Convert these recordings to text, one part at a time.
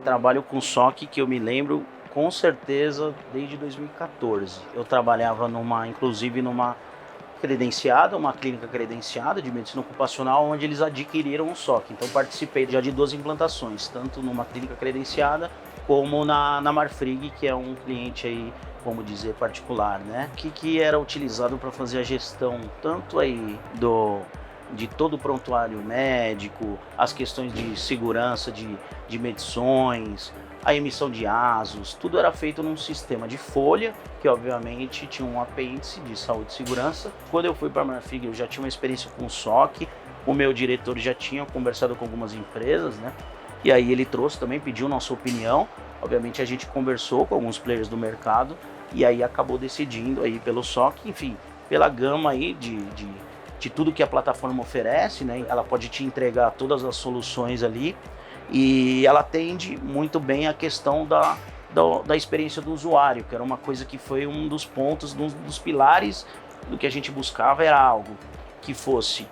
Trabalho com SOC que eu me lembro com certeza desde 2014. Eu trabalhava inclusive numa credenciada, uma clínica credenciada de medicina ocupacional, onde eles adquiriram o SOC. Então participei já de 2 implantações, tanto numa clínica credenciada como na Marfrig, que é um cliente aí, vamos dizer, particular, né? Que era utilizado para fazer a gestão tanto aí de todo o prontuário médico, as questões de segurança de medições, a emissão de ASOS, tudo era feito num sistema de folha, que obviamente tinha um apêndice de saúde e segurança. Quando eu fui para a Marfrig, eu já tinha uma experiência com o SOC, o meu diretor já tinha conversado com algumas empresas, né? E aí ele trouxe também, pediu nossa opinião. Obviamente a gente conversou com alguns players do mercado e aí acabou decidindo aí pelo SOC, enfim, pela gama aí de tudo que a plataforma oferece, né? Ela pode te entregar todas as soluções ali e ela atende muito bem a questão da experiência do usuário, que era uma coisa que foi um dos pontos, um dos pilares do que a gente buscava, era algo que fosse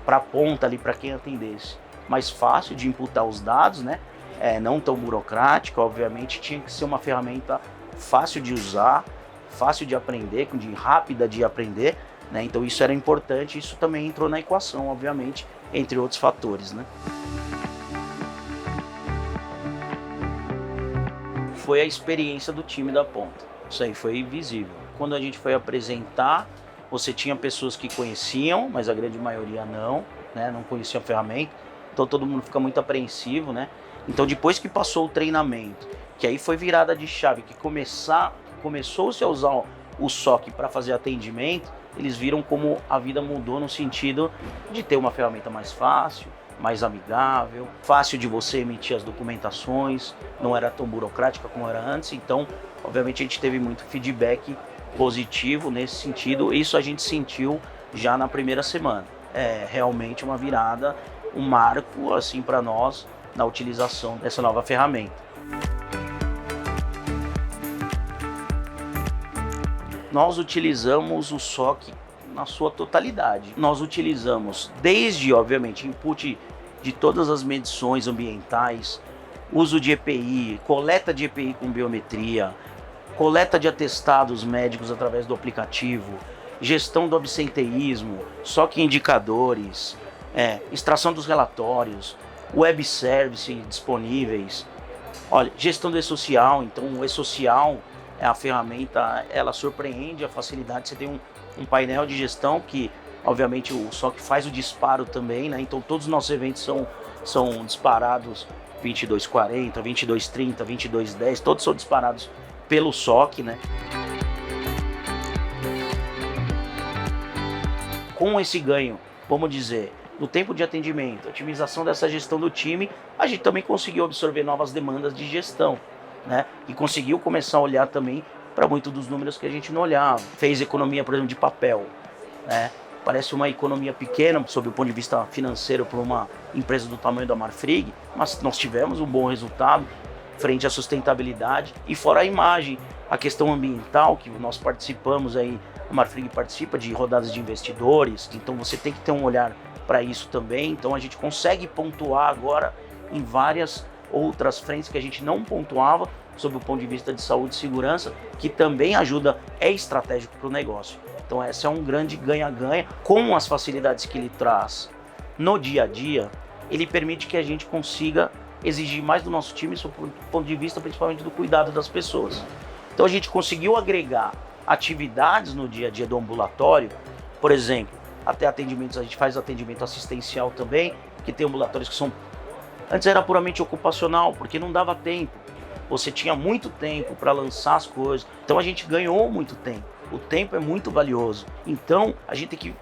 para a ponta ali, para quem atendesse, mais fácil de imputar os dados, né? Não tão burocrática, obviamente, tinha que ser uma ferramenta fácil de usar, fácil de aprender, rápida de aprender, né? Então isso era importante, isso também entrou na equação, obviamente, entre outros fatores, né? Foi a experiência do time da ponta, isso aí foi visível. Quando a gente foi apresentar, você tinha pessoas que conheciam, mas a grande maioria não, né? Não conhecia a ferramenta, então todo mundo fica muito apreensivo, né? Então depois que passou o treinamento, que aí foi virada de chave, que começou-se a usar o SOC para fazer atendimento, eles viram como a vida mudou no sentido de ter uma ferramenta mais fácil, mais amigável, fácil de você emitir as documentações, não era tão burocrática como era antes. Então, obviamente, a gente teve muito feedback positivo nesse sentido. Isso a gente sentiu já na primeira semana. É realmente uma virada, um marco assim para nós na utilização dessa nova ferramenta. Nós utilizamos o SOC na sua totalidade. Nós utilizamos desde, obviamente, input de todas as medições ambientais, uso de EPI, coleta de EPI com biometria, coleta de atestados médicos através do aplicativo, gestão do absenteísmo, SOC indicadores, extração dos relatórios, web service disponíveis, olha, gestão do e-social. Então o e-social a ferramenta, ela surpreende a facilidade. Você tem um painel de gestão que, obviamente, o SOC faz o disparo também, né? Então todos os nossos eventos são disparados 2240, 2230, 2210, todos são disparados pelo SOC, né? Com esse ganho, vamos dizer, no tempo de atendimento, otimização dessa gestão do time, a gente também conseguiu absorver novas demandas de gestão, né? E conseguiu começar a olhar também para muitos dos números que a gente não olhava. Fez economia, por exemplo, de papel, né? Parece uma economia pequena, sob o ponto de vista financeiro, para uma empresa do tamanho da Marfrig, mas nós tivemos um bom resultado frente à sustentabilidade. E fora a imagem, a questão ambiental, que nós participamos aí, a Marfrig participa de rodadas de investidores, então você tem que ter um olhar para isso também. Então a gente consegue pontuar agora em várias outras frentes que a gente não pontuava, sob o ponto de vista de saúde e segurança, que também ajuda, é estratégico para o negócio. Então esse é um grande ganha-ganha. Com as facilidades que ele traz no dia a dia, ele permite que a gente consiga exigir mais do nosso time, sob o ponto de vista principalmente do cuidado das pessoas. Então a gente conseguiu agregar atividades no dia a dia do ambulatório, por exemplo, até atendimentos, a gente faz atendimento assistencial também, que tem ambulatórios que são... Antes era puramente ocupacional, porque não dava tempo. Você tinha muito tempo para lançar as coisas. Então a gente ganhou muito tempo. O tempo é muito valioso. Então a gente tem que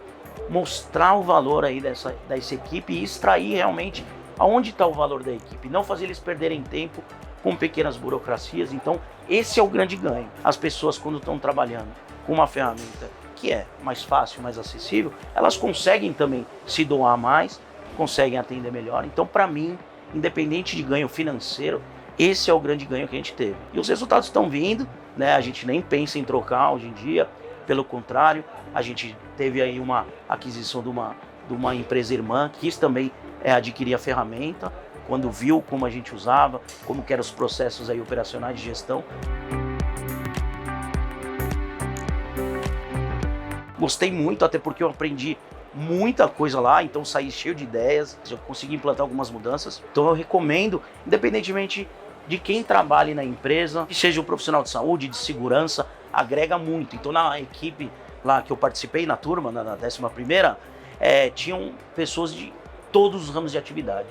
mostrar o valor aí dessa equipe e extrair realmente aonde está o valor da equipe. Não fazer eles perderem tempo com pequenas burocracias. Então esse é o grande ganho. As pessoas, quando estão trabalhando com uma ferramenta que é mais fácil, mais acessível, elas conseguem também se doar mais, conseguem atender melhor. Então, para mim, independente de ganho financeiro, esse é o grande ganho que a gente teve. E os resultados estão vindo, né? A gente nem pensa em trocar hoje em dia, pelo contrário, a gente teve aí uma aquisição de uma empresa irmã, que quis também adquirir a ferramenta, quando viu como a gente usava, como que eram os processos aí operacionais de gestão. Gostei muito, até porque eu aprendi muita coisa lá, então saí cheio de ideias, já consegui implantar algumas mudanças. Então eu recomendo, independentemente de quem trabalhe na empresa, que seja um profissional de saúde, de segurança, agrega muito. Então na equipe lá que eu participei, na turma, na 11ª, tinham pessoas de todos os ramos de atividade.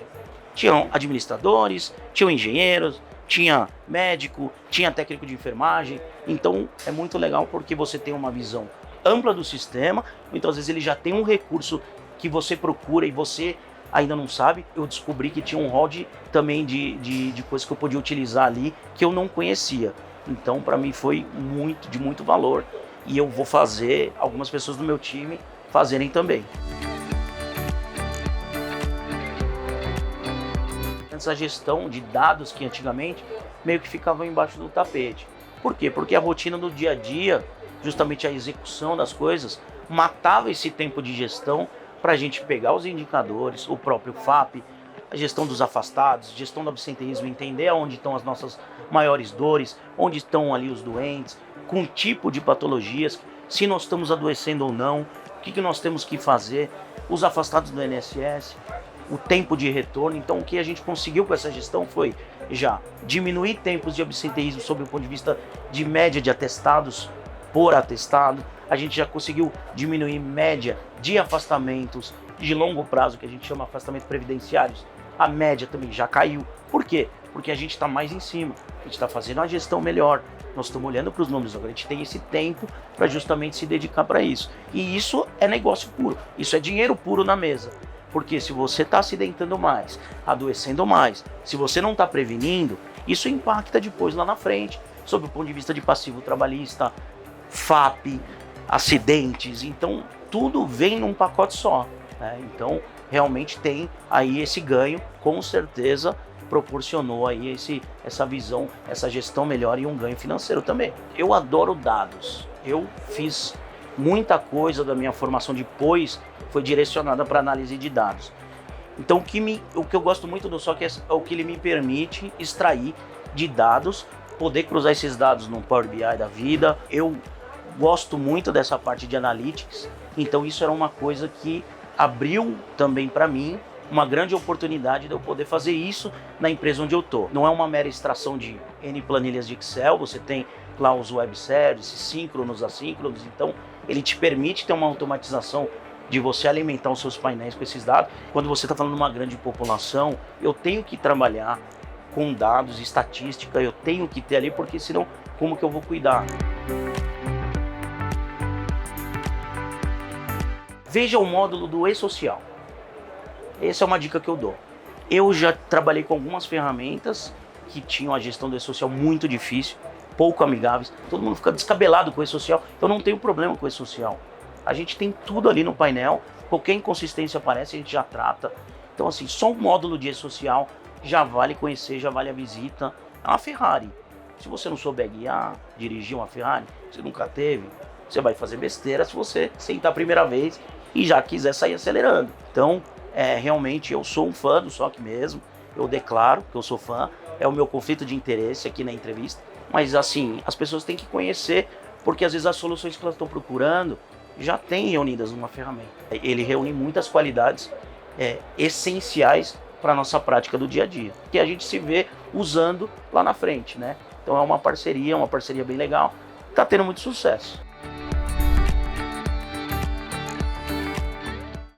Tinham administradores, tinham engenheiros, tinha médico, tinha técnico de enfermagem. Então é muito legal porque você tem uma visão ampla do sistema, então às vezes ele já tem um recurso que você procura e você ainda não sabe. Eu descobri que tinha um rol também de coisas que eu podia utilizar ali que eu não conhecia. Então para mim foi de muito valor e eu vou fazer algumas pessoas do meu time fazerem também. Essa gestão de dados que antigamente meio que ficavam embaixo do tapete. Por quê? Porque a rotina do dia a dia, justamente a execução das coisas, matava esse tempo de gestão para a gente pegar os indicadores, o próprio FAP, a gestão dos afastados, gestão do absenteísmo, entender onde estão as nossas maiores dores, onde estão ali os doentes, com tipo de patologias, se nós estamos adoecendo ou não, o que nós temos que fazer, os afastados do INSS, o tempo de retorno. Então o que a gente conseguiu com essa gestão foi já diminuir tempos de absenteísmo sob o ponto de vista de média de atestados por atestado, a gente já conseguiu diminuir média de afastamentos de longo prazo, que a gente chama afastamentos previdenciários, a média também já caiu. Por quê? Porque a gente está mais em cima, a gente está fazendo uma gestão melhor, nós estamos olhando para os números agora, a gente tem esse tempo para justamente se dedicar para isso. E isso é negócio puro, isso é dinheiro puro na mesa. Porque se você está acidentando mais, adoecendo mais, se você não está prevenindo, isso impacta depois lá na frente, sob o ponto de vista de passivo trabalhista, FAP, acidentes. Então tudo vem num pacote só, né? Então realmente tem aí esse ganho, com certeza proporcionou aí essa visão, essa gestão melhor e um ganho financeiro também. Eu adoro dados, eu fiz muita coisa da minha formação depois foi direcionada para análise de dados. Então o que eu gosto muito do SOC é o que ele me permite extrair de dados, poder cruzar esses dados no Power BI da vida. Eu gosto muito dessa parte de analytics, então isso era uma coisa que abriu também para mim uma grande oportunidade de eu poder fazer isso na empresa onde eu estou. Não é uma mera extração de N planilhas de Excel, você tem lá os web services, síncronos, assíncronos, então ele te permite ter uma automatização de você alimentar os seus painéis com esses dados. Quando você está falando de uma grande população, eu tenho que trabalhar com dados, estatística, eu tenho que ter ali, porque senão como que eu vou cuidar? Veja o módulo do e-social. Essa é uma dica que eu dou. Eu já trabalhei com algumas ferramentas que tinham a gestão do e-social muito difícil, pouco amigáveis. Todo mundo fica descabelado com o e-social. Eu não tenho problema com o e-social. A gente tem tudo ali no painel. Qualquer inconsistência aparece, a gente já trata. Então assim, só um módulo de e-social já vale conhecer, já vale a visita. É uma Ferrari. Se você não souber guiar, dirigir uma Ferrari, você nunca teve, você vai fazer besteira se você sentar a primeira vez e já quiser sair acelerando. Então, realmente eu sou um fã do SOC mesmo, eu declaro que eu sou fã, é o meu conflito de interesse aqui na entrevista, mas assim, as pessoas têm que conhecer, porque às vezes as soluções que elas estão procurando já tem reunidas numa ferramenta. Ele reúne muitas qualidades essenciais para a nossa prática do dia a dia, que a gente se vê usando lá na frente, né? Então é uma parceria bem legal, está tendo muito sucesso.